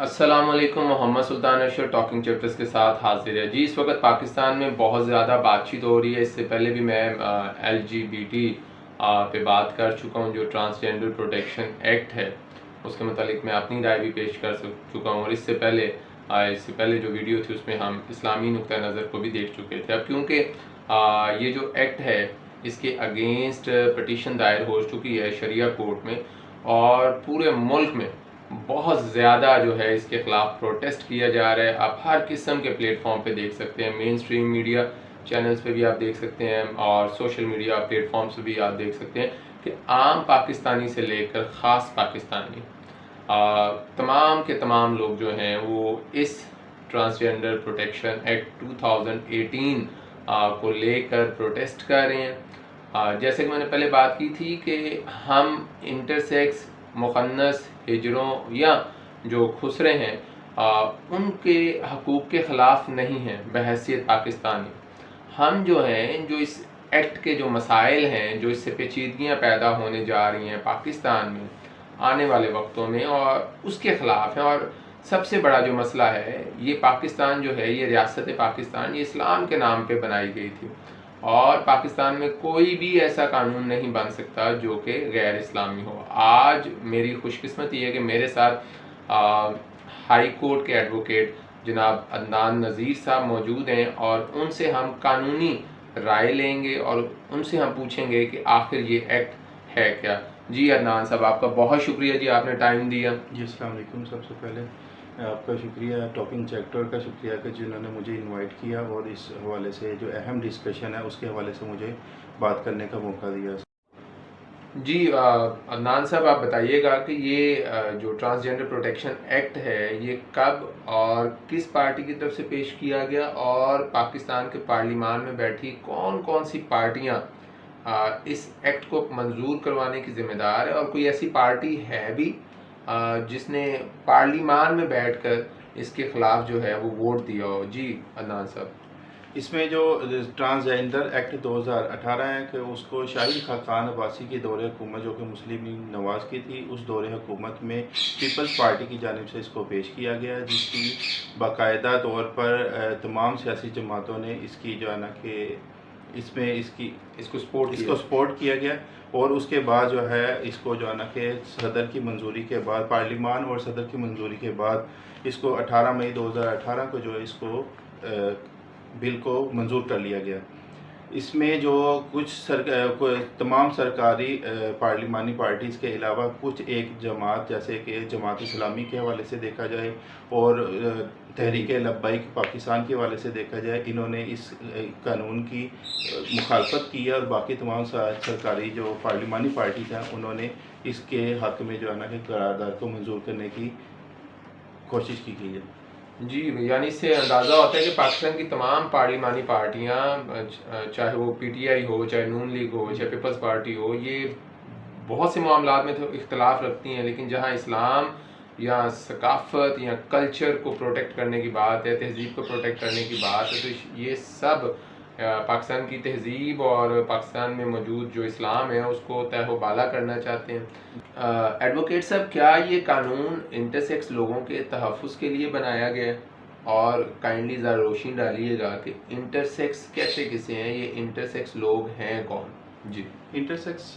अस्सलामुअलैकुम। मोहम्मद सुल्तान Arshad talking chapters के साथ हाजिर है जी। इस वक्त पाकिस्तान में बहुत ज़्यादा बातचीत हो रही है। इससे पहले भी मैं LGBT पे बात कर चुका हूँ। जो ट्रांसजेंडर प्रोटेक्शन एक्ट है उसके मतलब मैं अपनी राय भी पेश कर चुका हूँ। और इससे पहले जो वीडियो थी उसमें हम इस्लामी नुक्ता नज़र को भी देख चुके थे। अब क्योंकि ये जो एक्ट है इसके अगेंस्ट पटिशन दायर हो चुकी है शरिया कोर्ट में, और पूरे मुल्क में बहुत ज़्यादा जो है इसके ख़िलाफ़ प्रोटेस्ट किया जा रहा है। आप हर किस्म के प्लेटफॉर्म पे देख सकते हैं, मेन स्ट्रीम मीडिया चैनल्स पे भी आप देख सकते हैं और सोशल मीडिया प्लेटफॉर्म्स पे भी आप देख सकते हैं कि आम पाकिस्तानी से लेकर ख़ास पाकिस्तानी तमाम के तमाम लोग जो हैं वो इस ट्रांसजेंडर प्रोटेक्शन एक्ट 2018 को लेकर प्रोटेस्ट कर रहे हैं। जैसे कि मैंने पहले बात की थी कि हम इंटरसेक्स, मुखन्नस, हिजरों या जो खुसरे हैं उनके हकूक़ के ख़िलाफ़ नहीं हैं बहैसियत पाकिस्तानी। हम जो हैं, जो इस एक्ट के जो मसाइल हैं, जो इससे पेचीदगियाँ पैदा होने जा रही हैं पाकिस्तान में आने वाले वक्तों में, और उसके ख़िलाफ़ हैं। और सबसे बड़ा जो मसला है, ये पाकिस्तान जो है, ये रियासत पाकिस्तान ये इस्लाम के नाम पे बनाई गई थी, और पाकिस्तान में कोई भी ऐसा कानून नहीं बन सकता जो कि गैर इस्लामी हो। आज मेरी खुशकिस्मती है कि मेरे साथ हाई कोर्ट के एडवोकेट जनाब अदनान नज़ीर साहब मौजूद हैं, और उनसे हम कानूनी राय लेंगे और उनसे हम पूछेंगे कि आखिर ये एक्ट है क्या। जी अदनान साहब, आपका बहुत शुक्रिया जी, आपने टाइम दिया। जी अस्सलाम वालेकुम। सबसे पहले आपका शुक्रिया, टॉकिंग चैप्टर का शुक्रिया कि जिन्होंने मुझे इनवाइट किया और इस हवाले से जो अहम डिस्कशन है उसके हवाले से मुझे बात करने का मौका दिया। जी अदनान साहब, आप बताइएगा कि ये जो ट्रांसजेंडर प्रोटेक्शन एक्ट है ये कब और किस पार्टी की तरफ से पेश किया गया, और पाकिस्तान के पार्लिमान में बैठी कौन कौन सी पार्टियां इस एक्ट को मंजूर करवाने की ज़िम्मेदार है, और कोई ऐसी पार्टी है भी जिसने पार्लिमान में बैठकर इसके ख़िलाफ़ जो है वो वोट दिया हो। जी अदनान साहब। इसमें जो ट्रांसजेंडर एक्ट 2018 है कि उसको शाहिद खान अब्बासी के दौरे हुकूमत, जो कि मुस्लिम लीग नवाज़ की थी, उस दौरे हुकूमत में पीपल्स पार्टी की जानिब से इसको पेश किया गया, जिसकी बाकायदा तौर पर तमाम सियासी जमातों ने इसकी जो है ना कि इसमें इसको सपोर्ट किया गया। और उसके बाद जो है इसको जो है ना कि सदर की मंजूरी के बाद, पार्लिमान और सदर की मंजूरी के बाद इसको 18 मई 2018 को जो है इसको बिल को मंजूर कर लिया गया। इसमें जो तमाम सरकारी पार्लिमानी पार्टीज़ के अलावा कुछ एक जमात, जैसे कि जमात इस्लामी के हवाले से देखा जाए और तहरीक लब्बैक पाकिस्तान के हवाले से देखा जाए, इन्होंने इस कानून की मुखालफत की है, और बाकी तमाम सरकारी जो पार्लिमानी पार्टीज़ हैं उन्होंने इसके हक़ में जो है ना कि करारदाद को मंजूर करने की कोशिश की गई है। जी, यानी इससे अंदाज़ा होता है कि पाकिस्तान की तमाम पार्लिमानी पार्टियां, चाहे वो PTI हो, चाहे नून लीग हो, चाहे पीपल्स पार्टी हो, ये बहुत से मामलात में तो इख्तलाफ रखती हैं, लेकिन जहां इस्लाम या सकाफ़त या कल्चर को प्रोटेक्ट करने की बात है, तहज़ीब को प्रोटेक्ट करने की बात है, तो ये सब पाकिस्तान की तहज़ीब और पाकिस्तान में मौजूद जो इस्लाम है उसको तहवाला करना चाहते हैं। एडवोकेट साहब, क्या ये कानून इंटरसेक्स लोगों के तहफ़्फ़ुज़ के लिए बनाया गया है? और काइंडली ज़रा रोशनी डालिएगा कि इंटरसेक्स कहते किसे हैं, ये इंटरसेक्स लोग हैं कौन? जी। इंटरसेक्स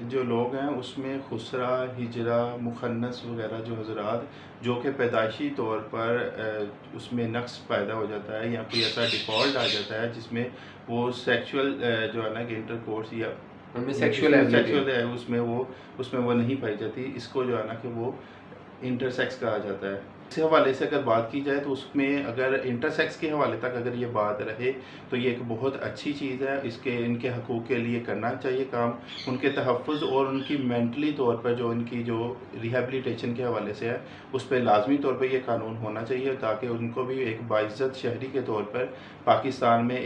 जो लोग हैं उसमें खुसरा, हिजरा, मुखन्नस वगैरह जो हजरात जो कि पैदाइशी तौर पर उसमें नक्स पैदा हो जाता है या कोई ऐसा डिफ़ॉल्ट आ जाता है जिसमें वो सेक्सुअल जो है ना कि इंटरकोर्स या उनमें सेक्सुअल है उसमें वो नहीं पाई जाती, इसको जो है ना कि वो इंटरसेक्स कहा जाता है। इस हवाले से अगर बात की जाए तो उसमें अगर इंटरसेक्स के हवाले तक अगर ये बात रहे तो ये एक बहुत अच्छी चीज़ है। इनके हकूक़ के लिए करना चाहिए काम, उनके तहफ़्फ़ुज़ और उनकी मेंटली तौर पर जो इनकी जो रिहैबिलिटेशन के हवाले से है उस पर लाजमी तौर पर यह कानून होना चाहिए, ताकि उनको भी एक बाइज़्ज़त शहरी के तौर पर पाकिस्तान में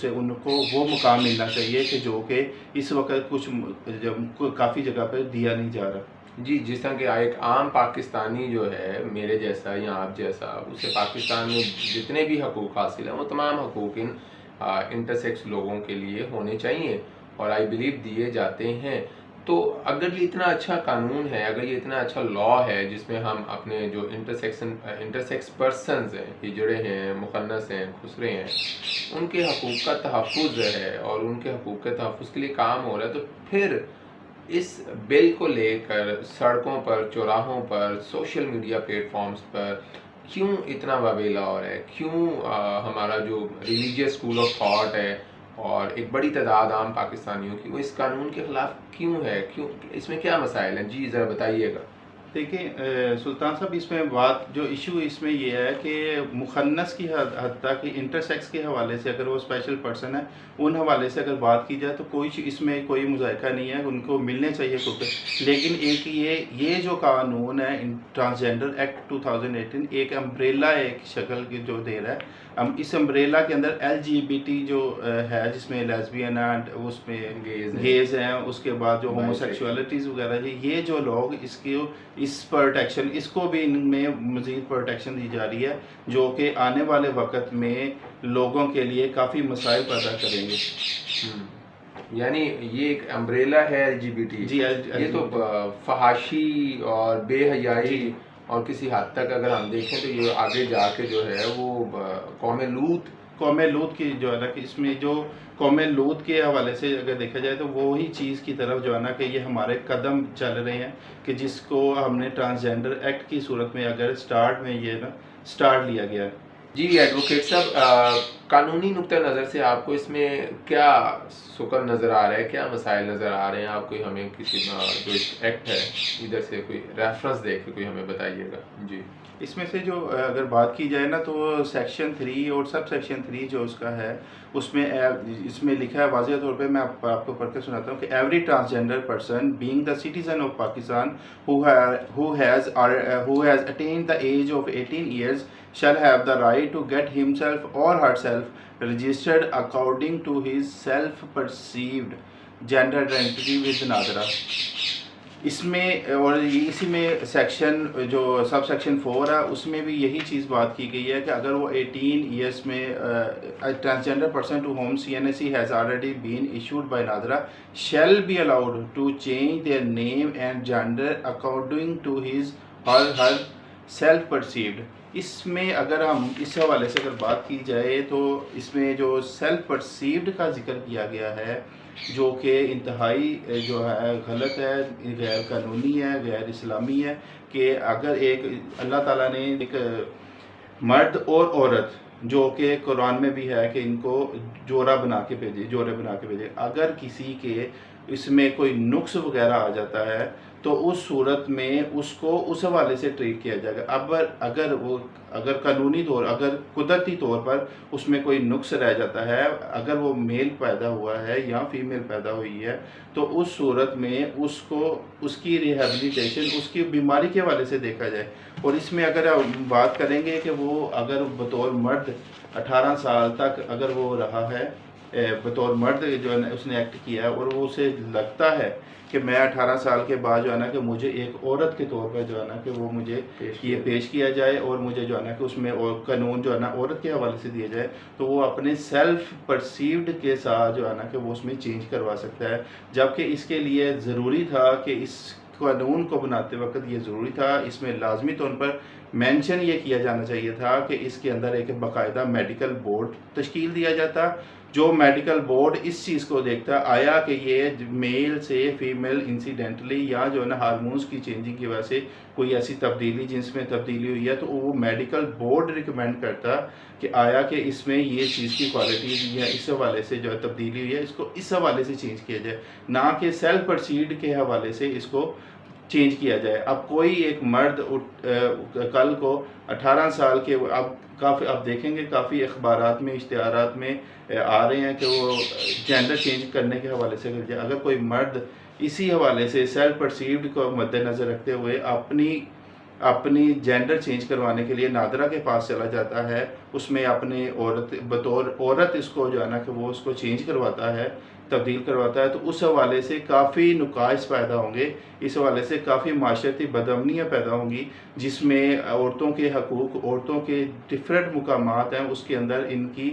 उनको वो मुकाम मिलना चाहिए कि जो कि इस वक्त काफ़ी जगह पर दिया नहीं जा रहा। जी, जिस तरह के एक आम पाकिस्तानी जो है, मेरे जैसा या आप जैसा, उसे पाकिस्तान में जितने भी हकूक़ हासिल हैं वो तमाम हकूक़ इन इंटरसेक्स लोगों के लिए होने चाहिए, और आई बिलीव दिए जाते हैं। तो अगर ये इतना अच्छा कानून है, अगर ये इतना अच्छा लॉ है जिसमें हम अपने जो इंटरसेक्स पर्सनस हैं, हिजड़े हैं, मुखन्नस हैं, खुसरे हैं, उनके हकूक़ का तहफ़्फ़ुज़ है और उनके हकूक़ के तहफ़्फ़ुज़ के लिए काम हो रहा है, तो फिर इस बिल को लेकर सड़कों पर, चौराहों पर, सोशल मीडिया प्लेटफॉर्म्स पर क्यों इतना वावेला हो रहा है? क्यों हमारा जो रिलीजियस स्कूल ऑफ थॉट है और एक बड़ी तादाद आम पाकिस्तानियों की, वो इस कानून के ख़िलाफ़ क्यों है? क्यों, इसमें क्या मसाइल हैं? जी ज़रा बताइएगा। देखिए सुल्तान साहब, इसमें बात जो इशू इसमें ये है कि मुखन्नस की हद तक इंटरसेक्स के हवाले से अगर वो स्पेशल पर्सन है, उन हवाले से अगर बात की जाए तो इसमें कोई मुज़ायका नहीं है, उनको मिलने चाहिए कुछ। लेकिन एक ये जो कानून है ट्रांसजेंडर एक्ट 2018 एक अम्ब्रेला एक शक्ल की जो दे रहा है। हम इस अम्ब्रेला के अंदर LGBT जो है, जिसमें लेस्बियन एंड उसमें गेज हैं, उसके बाद जो होमोसेक्सुअलिटीज़ वगैरह जी, ये जो लोग इस प्रोटेक्शन, इसको भी इनमें मज़ीद प्रोटेक्शन दी जा रही है, जो कि आने वाले वक्त में लोगों के लिए काफ़ी मसाइल पैदा करेंगे। यानी ये एक अम्ब्रेला है LGBT जी। ये तो फहाशी और बेहयाई और किसी हद तक अगर हम देखें तो ये आगे जाके जो है वो कौम लूत की जो है ना, कि इसमें जो कौम लूत के हवाले से अगर देखा जाए तो वो ही चीज़ की तरफ जो है ना, कि ये हमारे कदम चल रहे हैं कि जिसको हमने ट्रांसजेंडर एक्ट की सूरत में अगर स्टार्ट लिया गया है। जी एडवोकेट साहब, कानूनी नुक्ता नज़र से आपको इसमें क्या सुकर नज़र आ रहा है, क्या मसाइल नज़र आ रहे हैं आपको? हमें किसी जो एक्ट है इधर से कोई रेफरेंस दे के कोई हमें बताइएगा। जी, इसमें से जो अगर बात की जाए ना, तो सेक्शन 3 और सब सेक्शन 3 जो उसका है, उसमें इसमें लिखा है वाज़ेह तौर पे, मैं आपको पढ़ के सुनाता हूँ कि every transgender person being the citizen of Pakistan who has attend the age of 18 years shall have the right to get himself or herself registered according to his self-perceived gender identity with NADRA। इसमें और इसी में section जो sub section 4 है, उसमें भी यही चीज़ बात की गई है कि अगर वो 18 years में transgender person to home CNSE has already been issued by NADRA shall be allowed to change their name and gender according to his or her self perceived. इसमें अगर हम इस हवाले से अगर बात की जाए तो इसमें जो सेल्फ परसीव्ड का जिक्र किया गया है, जो कि इंतहाई जो है गलत है, गैर कानूनी है, गैर इस्लामी है, कि अगर एक अल्लाह ताला ने एक मर्द और औरत, जो कि कुरान में भी है कि इनको जोड़े बना के भेजे, अगर किसी के इसमें कोई नुक्स वगैरह आ जाता है तो उस सूरत में उसको उस हवाले से ट्रीट किया जाएगा। अब अगर कानूनी तौर, अगर कुदरती तौर पर उसमें कोई नुक्स रह जाता है, अगर वो मेल पैदा हुआ है या फीमेल पैदा हुई है, तो उस सूरत में उसको उसकी रिहेबिलिटेशन उसकी बीमारी के हवाले से देखा जाए। और इसमें अगर हम बात करेंगे कि वो अगर बतौर मर्द 18 साल तक अगर वो रहा है, बतौर मर्द जो है ना उसने एक्ट किया है, और वो उसे लगता है कि मैं 18 साल के बाद जो है ना कि मुझे एक औरत के तौर पर जो है ना कि वो मुझे ये पेश किया जाए और मुझे जो है ना कि उसमें और कानून जो है ना औरत के हवाले से दिया जाए, तो वो अपने सेल्फ परसीव्ड के साथ जो है ना कि वो उसमें चेंज करवा सकता है। जबकि इसके लिए ज़रूरी था कि इस कानून को बनाते वक्त ये ज़रूरी था, इसमें लाजमी तौर पर मेंशन ये किया जाना चाहिए था कि इसके अंदर एक बाकायदा मेडिकल बोर्ड तश्कील दिया जाता, जो मेडिकल बोर्ड इस चीज़ को देखता आया कि ये मेल से फीमेल इंसिडेंटली या जो है ना हार्मोन्स की चेंजिंग की वजह से कोई ऐसी तब्दीली, जिसमें तब्दीली हुई है, तो वो मेडिकल बोर्ड रिकमेंड करता कि आया कि इसमें ये चीज़ की क्वालिटी या इस हवाले से जो है तब्दीली हुई है, इसको इस हवाले से चेंज किया जाए, ना कि सेल्फ परसीव्ड के हवाले से इसको चेंज किया जाए। अब कोई एक मर्द कल को 18 साल के, अब देखेंगे काफ़ी अखबारात में, इश्तिहारात में आ रहे हैं कि वो जेंडर चेंज करने के हवाले से अगर कोई मर्द इसी हवाले से सेल्फ परसीव्ड को मद्देनज़र रखते हुए अपनी जेंडर चेंज करवाने के लिए नादरा के पास चला जाता है, उसमें अपने बतौर औरत इसको जो है ना कि वो उसको चेंज करवाता है, तब्दील करवाता है, तो उस हवाले से काफ़ी नुकाइश पैदा होंगे, इस हवाले से काफ़ी माशरती बदअमनियाँ पैदा होंगी, जिसमें औरतों के हकूक़, औरतों के डिफरेंट मुकामात हैं, उसके अंदर इनकी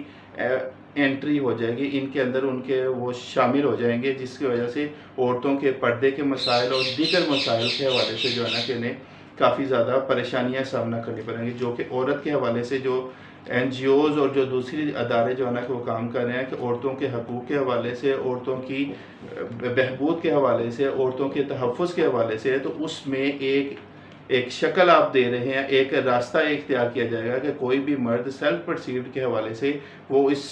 एंट्री हो जाएगी, इनके अंदर उनके वो शामिल हो जाएंगे, जिसकी वजह से औरतों के पर्दे के मसाइल और दीगर मसाइल के हवाले से जो है ना कि इन्हें काफ़ी ज़्यादा परेशानियां सामना करनी पड़ेंगी, जो कि औरत के हवाले से जो NGOs और जो दूसरी अदारे जो है ना कि वो काम कर रहे हैं कि औरतों के हकूक़ के हवाले से, औरतों की बहबूद के हवाले से, औरतों के तहफ़्फ़ुज़ के हवाले से, तो उसमें एक शक्ल आप दे रहे हैं, एक रास्ता इख्तियार किया जाएगा कि कोई भी मर्द सेल्फ परसीव्ड के हवाले से वो इस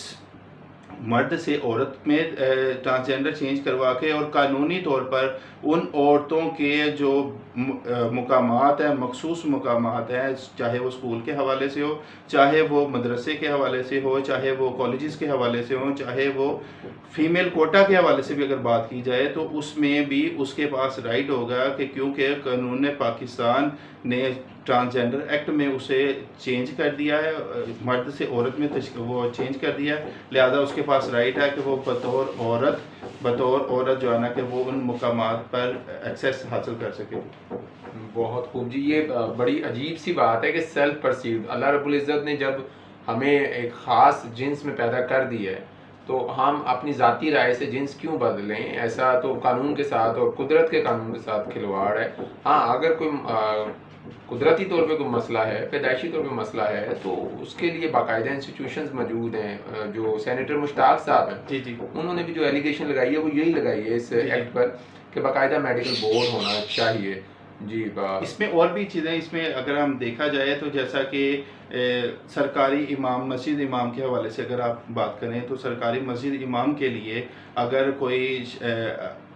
मर्द से औरत में ट्रांसजेंडर चेंज करवा के और कानूनी तौर पर उन औरतों के जो मुकामात हैं, मखसूस मुकामात हैं, चाहे वो स्कूल के हवाले से हो, चाहे वो मदरसे के हवाले से हो, चाहे वो कॉलेजेस के हवाले से हो, चाहे वो फीमेल कोटा के हवाले से भी अगर बात की जाए, तो उसमें भी उसके पास राइट होगा कि क्योंकि कानून पाकिस्तान ने ट्रांसजेंडर एक्ट में उसे चेंज कर दिया है, मर्द से औरत में वो चेंज कर दिया है, लिहाजा उसके पास राइट है कि वो बतौर औरत जो है ना कि वो उन मुकामात पर एक्सेस हासिल कर सके। बहुत खूब जी। ये बड़ी अजीब सी बात है कि सेल्फ परसीव्ड, अल्लाह रब्बुल इज़्ज़त ने जब हमें एक ख़ास जिन्स में पैदा कर दिया है तो हम अपनी ज़ाती राय से जिन्स क्यों बदलें? ऐसा तो कानून के साथ और कुदरत के कानून के साथ खिलवाड़ है। हाँ, अगर कोई कुदरती तौर पे कोई मसला है, पैदाइशी तौर पे मसला है, तो उसके लिए बाकायदा इंस्टीट्यूशंस मौजूद हैं। जो सेनेटर मुश्ताक साहब हैं, जी जी, उन्होंने भी जो एलिगेशन लगाई है वो यही लगाई है इस एक्ट पर कि बाकायदा मेडिकल बोर्ड होना चाहिए। जी, इसमें और भी चीज़ें, इसमें अगर हम देखा जाए तो जैसा कि सरकारी इमाम, मस्जिद इमाम के हवाले से अगर आप बात करें तो सरकारी मस्जिद इमाम के लिए अगर कोई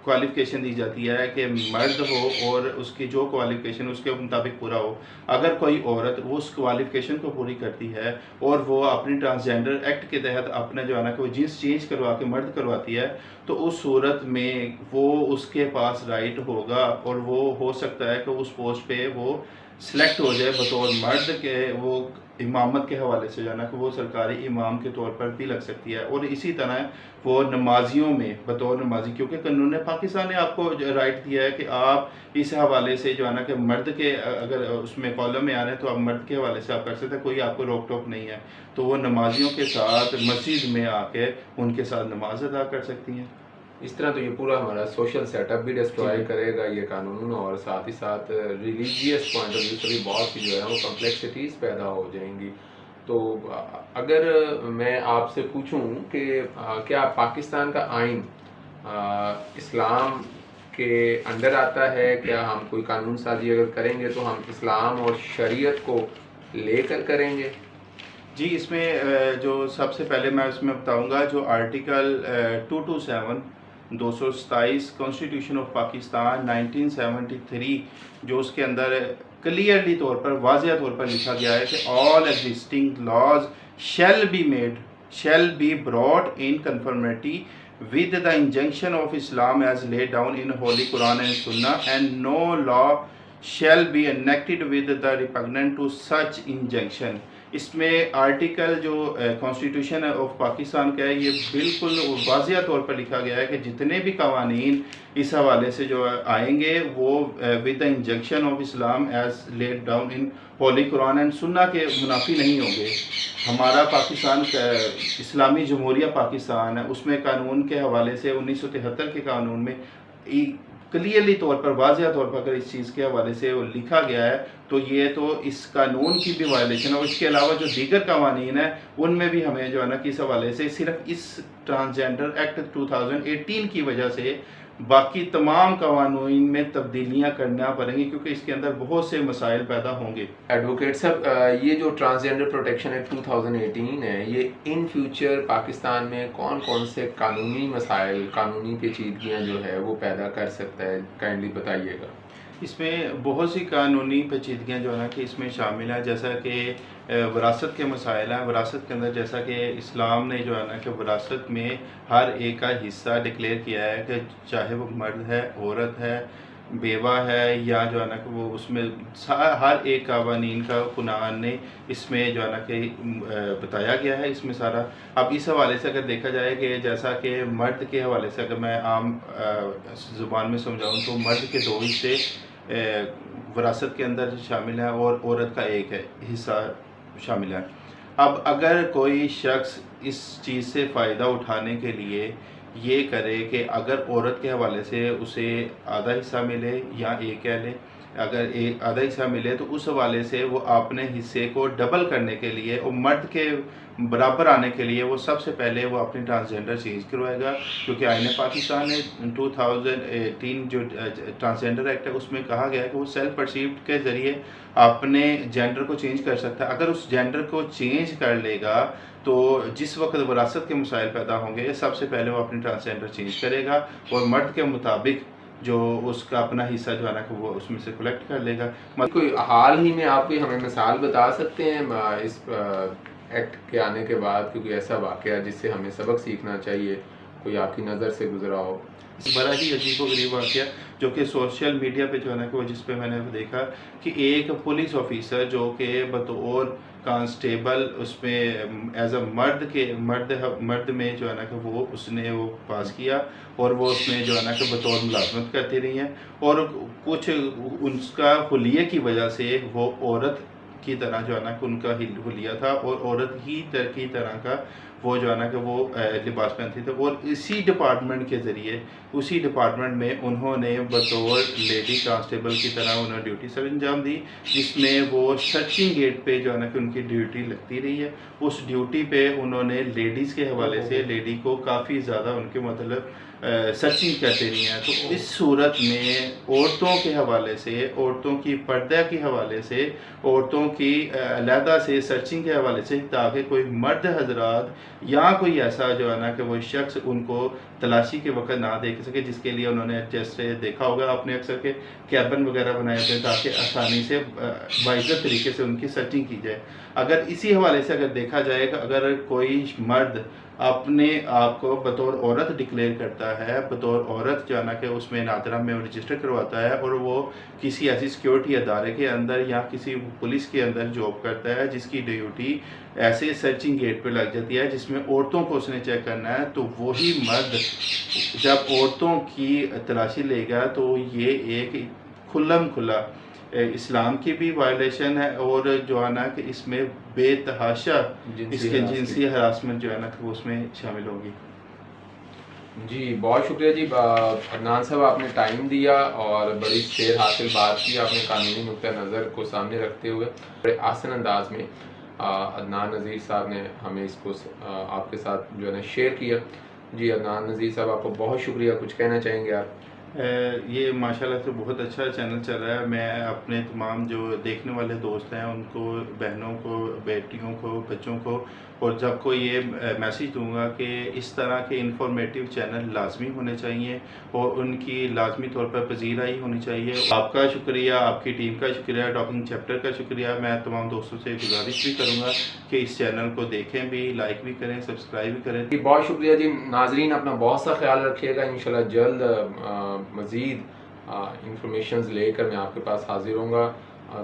क्वालिफ़िकेशन दी जाती है कि मर्द हो और उसकी जो क्वालिफ़िकेशन उसके मुताबिक पूरा हो, अगर कोई औरत वो उस क्वालिफ़िकेशन को पूरी करती है और वो अपनी ट्रांसजेंडर एक्ट के तहत अपना जो है ना कि वो जीन्स चेंज करवा के मर्द करवाती है, तो उस सूरत में वो उसके पास राइट होगा और वो हो सकता है कि उस पोस्ट पे वो सिलेक्ट हो जाए बतौर मर्द के, वो इमामत के हवाले से जाना कि वो सरकारी इमाम के तौर पर भी लग सकती है। और इसी तरह वो नमाजियों में बतौर नमाजी, क्योंकि कानून पाकिस्तान ने आपको राइट दिया है कि आप इस हवाले से जो है ना कि मर्द के अगर उसमें कॉलम में आ रहे हैं तो आप मर्द के हवाले से आप कर सकते हैं, कोई आपको रोक टोक नहीं है। तो वो नमाजियों के साथ मस्जिद में आके उनके साथ नमाज अदा कर सकती हैं। इस तरह तो ये पूरा हमारा सोशल सेटअप भी डिस्ट्रॉय करेगा ये कानून, और साथ ही साथ रिलीजियस पॉइंट ऑफ व्यू से भी बहुत सी जो है वो कॉम्प्लेक्सिटीज़ पैदा हो जाएंगी। तो अगर मैं आपसे पूछूं कि क्या पाकिस्तान का आइन इस्लाम के अंडर आता है? क्या हम कोई कानून साजी अगर करेंगे तो हम इस्लाम और शरीयत को लेकर करेंगे? जी, इसमें जो सबसे पहले मैं इसमें बताऊंगा जो आर्टिकल 227 कॉन्स्टिट्यूशन ऑफ पाकिस्तान 1973, जो उसके अंदर क्लियरली तौर पर वाज़िया तौर पर लिखा गया है कि all existing laws shall be brought in conformity with the injunction of Islam as laid down in Holy Quran and Sunnah, and no law shall be enacted with the repugnant to such injunction। इसमें article जो constitution of Pakistan का है ये बिल्कुल वाज़िया तौर पर लिखा गया है कि जितने भी कवानीन इस हवाले से जो आएंगे वो with the injunction of Islam as laid down in holy Quran and Sunnah के मुनाफी नहीं होंगे। हमारा पाकिस्तान इस्लामी जमहूरिया पाकिस्तान है, उसमें कानून के हवाले से 1973 के कानून में क्लियरली तौर पर वाज़िया तौर पर अगर इस चीज़ के हवाले से वो लिखा गया है तो ये तो इस कानून की भी वायलेशन है। और इसके अलावा जो दीगर कवानीन है उनमें भी हमें जो है ना कि इस हवाले से सिर्फ इस ट्रांसजेंडर एक्ट 2018 की वजह से बाकी तमाम कवानीन में तब्दीलियां करना पड़ेंगी, क्योंकि इसके अंदर बहुत से मसाइल पैदा होंगे। एडवोकेट साहब, ये जो ट्रांसजेंडर प्रोटेक्शन एक्ट 2018 है, ये इन फ्यूचर पाकिस्तान में कौन कौन से कानूनी मसाइल, कानूनी पेचीदगियाँ जो है वो पैदा कर सकता है? काइंडली बताइएगा। इसमें बहुत सी कानूनी पेचीदगियाँ जो है ना कि इसमें शामिल है, जैसा कि विरासत के मसाइल हैं। विरासत के अंदर जैसा कि इस्लाम ने जो है ना कि विरासत में हर एक का हिस्सा डिक्लेयर किया है कि चाहे वो मर्द है, औरत है, बेवा है, या जो है ना कि वो उसमें हर एक कवानीन का कुरान ने इसमें जो है ना कि बताया गया है इसमें सारा। अब इस हवाले से अगर देखा जाए कि जैसा कि मर्द के हवाले से अगर मैं आम ज़ुबान में समझाऊँ तो मर्द के 2 हिस्से विरासत के अंदर शामिल है और औरत का एक हिस्सा शामिल है। अब अगर कोई शख्स इस चीज़ से फ़ायदा उठाने के लिए ये करे कि अगर औरत के हवाले से उसे आधा हिस्सा मिले या एक कह ले, अगर एक आधा हिस्सा मिले तो उस हवाले से वो अपने हिस्से को डबल करने के लिए और मर्द के बराबर आने के लिए वो सबसे पहले वो अपनी ट्रांसजेंडर चेंज करवाएगा, क्योंकि आईन पाकिस्तान ने 2018 जो ट्रांसजेंडर एक्ट है उसमें कहा गया है कि वो सेल्फ परसीव्ड के ज़रिए अपने जेंडर को चेंज कर सकता है। अगर उस जेंडर को चेंज कर लेगा तो जिस वक्त विरासत के मसाइल पैदा होंगे सबसे पहले वो अपनी ट्रांसजेंडर चेंज करेगा और मर्द के मुताबिक जो उसका अपना हिस्सा जो है ना वो उसमें से कलेक्ट कर लेगा। कोई हाल ही में आप कोई हमें मिसाल बता सकते हैं इस एक्ट के आने के बाद, क्योंकि ऐसा वाक़या जिससे हमें सबक सीखना चाहिए, कोई आपकी नज़र से गुजरा हो? बड़ा ही अजीब व गरीब वाक़या जो कि सोशल मीडिया पे जो है ना कि जिस पे मैंने देखा कि एक पुलिस ऑफिसर जो कि बतौर कांस्टेबल उसमें एज अ मर्द में जो है ना कि वो उसने वो पास किया और वो उसमें जो है ना कि बतौर मुलाजमत करती रही हैं और कुछ उसका हुलिये की वजह से वो औरत की तरह जो है ना कि उनका हुलिया था और औरत ही की तरह का वो जो है ना कि वो लिबास पहनती थी और इसी डिपार्टमेंट के ज़रिए उसी डिपार्टमेंट में उन्होंने बतौर लेडी कांस्टेबल की तरह उन्होंने ड्यूटी सर अंजाम दी, जिसमें वो सर्चिंग गेट पे जो है ना कि उनकी ड्यूटी लगती रही है। उस ड्यूटी पे उन्होंने लेडीज़ के हवाले से लेडी को काफ़ी ज़्यादा उनके मतलब सर्चिंग करते रही हैं। तो इस सूरत में औरतों के हवाले से, औरतों की पर्दा के हवाले से, औरतों की अलहदा से सर्चिंग के हवाले से, ताकि कोई मर्द हजरात या कोई ऐसा जो है ना कि वो शख्स उनको तलाशी के वक्त ना देख सके, जिसके लिए उन्होंने जैसे देखा होगा आपने अक्सर के कैबिन वगैरह बनाए थे ताकि आसानी से बाइज्जत तरीके से उनकी सर्चिंग की जाए। अगर इसी हवाले से अगर देखा जाए कि अगर कोई मर्द अपने आप को बतौर औरत डिक्लेयर करता है, बतौर औरत जो है ना कि उसमें नादरा में रजिस्टर करवाता है और वो किसी ऐसी सिक्योरिटी अदारे के अंदर या किसी पुलिस के अंदर जॉब करता है जिसकी ड्यूटी ऐसे सर्चिंग गेट पे लग जाती है जिसमें औरतों को उसने चेक करना है, तो वही मर्द जब औरतों की तलाशी लेगा तो ये एक खुला इस्लाम की भी वायलेशन है और जो है ना कि इसमें बेतहाशा इसके जिनसी हरासमेंट जो है ना कि वो उसमें शामिल होगी। जी बहुत शुक्रिया जी अदनान साहब, आपने टाइम दिया और बड़ी शेर हासिल बात की आपने कानूनी नुक्ता नज़र को सामने रखते हुए बड़े आसान अंदाज में अदनान नज़ीर साहब ने हमें इसको आपके साथ जो है ना शेयर किया। जी अदनान नज़ीर साहब, आपको बहुत शुक्रिया, कुछ कहना चाहेंगे आप? ये माशाल्लाह से बहुत अच्छा चैनल चल रहा है। मैं अपने तमाम जो देखने वाले दोस्त हैं उनको, बहनों को, बेटियों को, बच्चों को और सबको ये मैसेज दूंगा कि इस तरह के इंफॉर्मेटिव चैनल लाजमी होने चाहिए और उनकी लाजमी तौर पर पजीराई होनी चाहिए। आपका शुक्रिया, आपकी टीम का शुक्रिया, टॉकिंग चैप्टर का शुक्रिया। मैं तमाम दोस्तों से गुजारिश भी करूँगा कि इस चैनल को देखें भी, लाइक भी करें, सब्सक्राइब भी करें। जी बहुत शुक्रिया जी नाजरीन, अपना बहुत सा ख्याल रखिएगा। इंशाल्लाह जल्द मज़ीद इंफॉर्मेशंस लेकर मैं आपके पास हाजिर होऊंगा।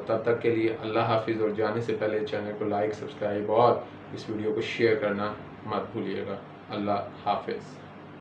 तब तक के लिए अल्लाह हाफिज़ और जाने से पहले चैनल को लाइक, सब्सक्राइब और इस वीडियो को शेयर करना मत भूलिएगा। अल्लाह हाफिज़।